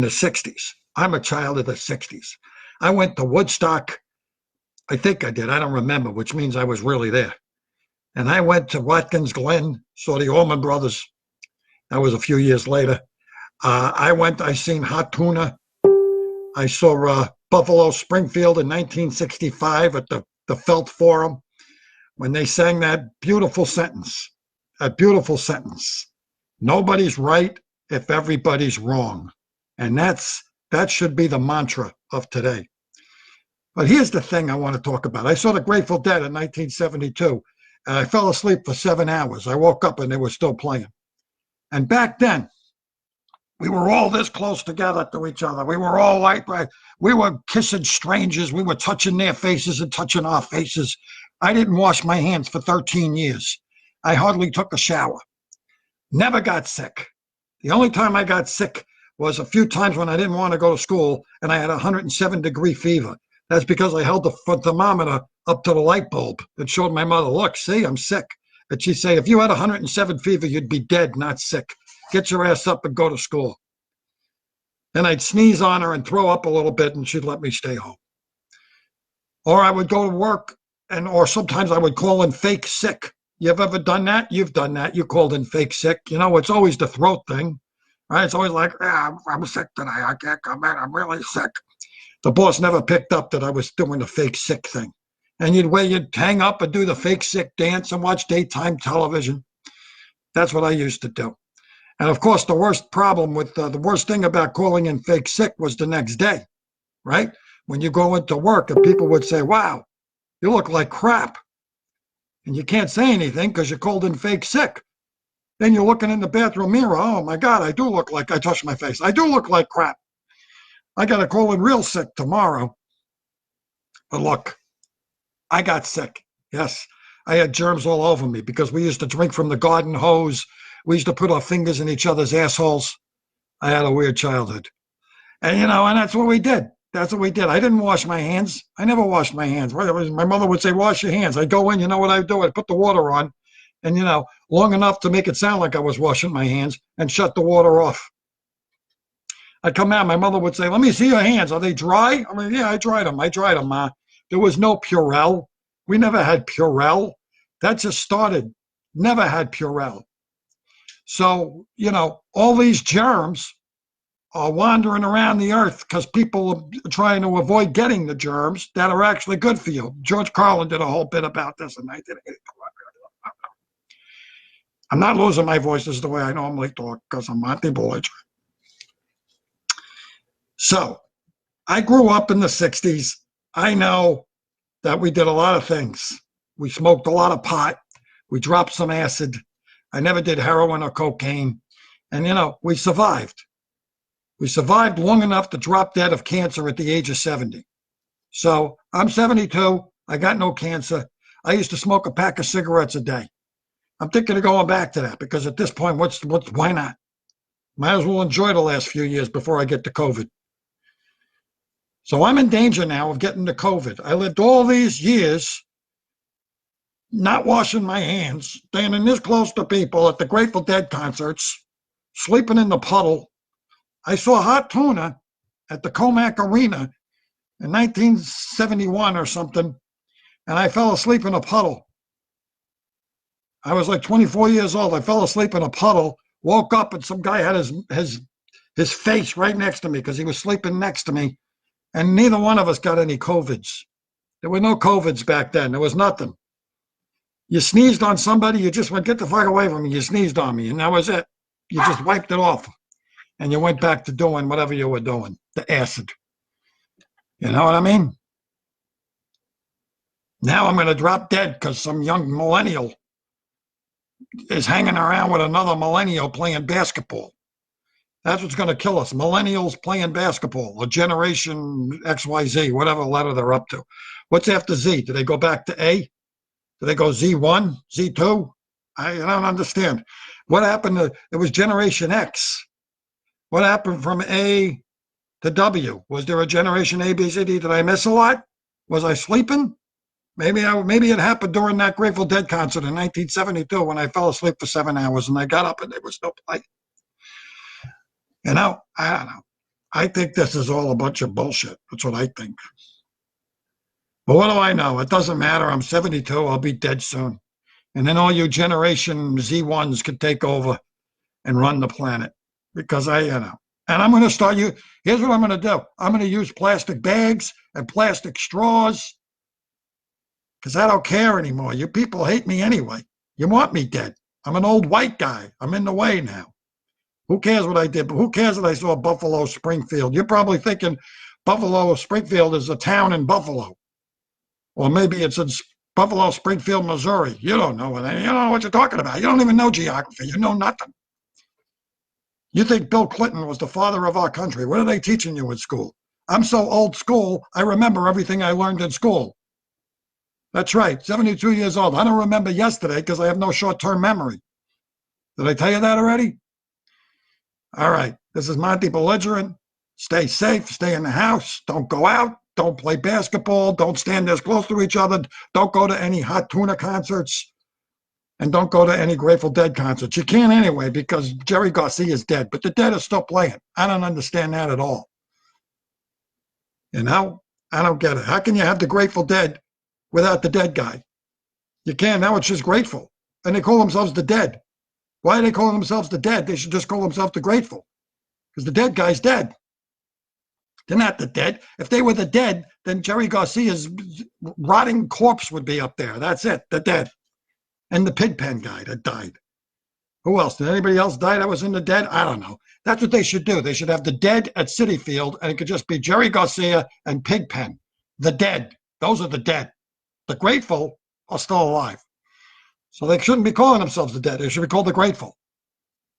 the 60s. I'm a child of the 60s. I went to Woodstock. I think I did. I don't remember, which means I was really there. And I went to Watkins Glen, saw the Allman Brothers. That was a few years later. I seen Hot Tuna. I saw Buffalo Springfield in 1965 at the Felt Forum when they sang that beautiful sentence. Nobody's right if everybody's wrong. And that should be the mantra of today. But here's the thing I want to talk about. I saw the Grateful Dead in 1972, and I fell asleep for 7 hours. I woke up and they were still playing. And back then, we were all this close together to each other. We were all like, we were kissing strangers. We were touching their faces and touching our faces. I didn't wash my hands for 13 years. I hardly took a shower. Never got sick. The only time I got sick was a few times when I didn't want to go to school and I had a 107-degree fever. That's because I held the thermometer up to the light bulb and showed my mother, look, see, I'm sick. And she'd say, if you had 107 fever, you'd be dead, not sick. Get your ass up and go to school. Then I'd sneeze on her and throw up a little bit and she'd let me stay home. Or I would go to work or sometimes I would call in fake sick. You've ever done that? You've done that. You called in fake sick. You know, it's always the throat thing, right? It's always like, I'm sick today. I can't come in. I'm really sick. The boss never picked up that I was doing the fake sick thing. And you'd hang up and do the fake sick dance and watch daytime television. That's what I used to do. And of course, the worst thing about calling in fake sick was the next day, right? When you go into work and people would say, wow, you look like crap. And you can't say anything because you called in fake sick. Then you're looking in the bathroom mirror. Oh my God, I touched my face. I do look like crap. I got to call in real sick tomorrow. But look, I got sick. Yes, I had germs all over me because we used to drink from the garden hose. We used to put our fingers in each other's assholes. I had a weird childhood. And, and that's what we did. That's what we did. I didn't wash my hands. I never washed my hands. My mother would say, wash your hands. I'd go in, you know what I'd do? I'd put the water on and, long enough to make it sound like I was washing my hands and shut the water off. I'd come out. My mother would say, let me see your hands. Are they dry? I mean, yeah, I dried them, Ma. There was no Purell. We never had Purell. That just started. Never had Purell. So, all these germs are wandering around the earth because people are trying to avoid getting the germs that are actually good for you. George Carlin did a whole bit about this in 1980. I'm not losing my voice. This is the way I normally talk because I'm Monty Belligerant. So, I grew up in the 60s. I know that we did a lot of things. We smoked a lot of pot. We dropped some acid. I never did heroin or cocaine. And, we survived. We survived long enough to drop dead of cancer at the age of 70. So I'm 72. I got no cancer. I used to smoke a pack of cigarettes a day. I'm thinking of going back to that because at this point, why not? Might as well enjoy the last few years before I get to COVID. So I'm in danger now of getting the COVID. I lived all these years not washing my hands, standing this close to people at the Grateful Dead concerts, sleeping in the puddle. I saw Hot Tuna at the Comac Arena in 1971 or something, and I fell asleep in a puddle. I was like 24 years old. I fell asleep in a puddle, woke up, and some guy had his face right next to me because he was sleeping next to me, and neither one of us got any COVIDs. There were no COVIDs back then. There was nothing. You sneezed on somebody, you just went, get the fuck away from me. You sneezed on me, and that was it. You just wiped it off. And you went back to doing whatever you were doing, the acid. You know what I mean? Now I'm going to drop dead because some young millennial is hanging around with another millennial playing basketball. That's what's going to kill us. Millennials playing basketball, or Generation XYZ, whatever letter they're up to. What's after Z? Do they go back to A? Do they go Z1, Z2? I don't understand. What happened to, it was Generation X. What happened from A to W? Was there a Generation A, B, C, D? Did I miss a lot? Was I sleeping? Maybe it happened during that Grateful Dead concert in 1972 when I fell asleep for 7 hours and I got up and there was no play. I don't know. I think this is all a bunch of bullshit. That's what I think. But what do I know? It doesn't matter. I'm 72. I'll be dead soon. And then all you Generation Z1s could take over and run the planet because and I'm going to start you. Here's what I'm going to do. I'm going to use plastic bags and plastic straws because I don't care anymore. You people hate me anyway. You want me dead. I'm an old white guy. I'm in the way now. Who cares what I did? But who cares that I saw Buffalo Springfield? You're probably thinking Buffalo Springfield is a town in Buffalo. Or maybe it's in Buffalo Springfield, Missouri. You don't know what you're talking about. You don't even know geography. You know nothing. You think Bill Clinton was the father of our country. What are they teaching you in school? I'm so old school, I remember everything I learned in school. That's right, 72 years old. I don't remember yesterday because I have no short-term memory. Did I tell you that already? All right, this is Monty Belligerant. Stay safe, stay in the house, don't go out, don't play basketball, don't stand this close to each other, don't go to any Hot Tuna concerts, and don't go to any Grateful Dead concerts. You can't anyway because Jerry Garcia is dead, but the Dead are still playing. I don't understand that at all. You know, I don't get it. How can you have the Grateful Dead without the Dead guy? You can't. Now it's just Grateful. And they call themselves the Dead. Why are they calling themselves the Dead? They should just call themselves the Grateful because the Dead guy's dead. They're not the Dead. If they were the Dead, then Jerry Garcia's rotting corpse would be up there. That's it, the Dead. And the Pigpen guy that died. Who else? Did anybody else die that was in the Dead? I don't know. That's what they should do. They should have the Dead at Citi Field, and it could just be Jerry Garcia and Pigpen. The Dead. Those are the Dead. The Grateful are still alive. So they shouldn't be calling themselves the Dead. They should be called the Grateful.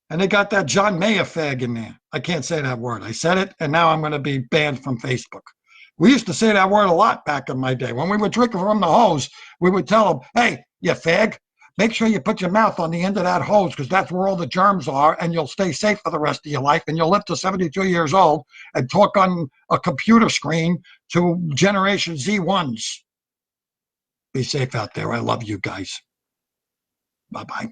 And they got that John Mayer fag in there. I can't say that word. I said it, and now I'm going to be banned from Facebook. We used to say that word a lot back in my day. When we were drinking from the hose, we would tell them, hey, you fag, make sure you put your mouth on the end of that hose because that's where all the germs are, and you'll stay safe for the rest of your life, and you'll live to 72 years old and talk on a computer screen to Generation Z1s. Be safe out there. I love you guys. Bye-bye.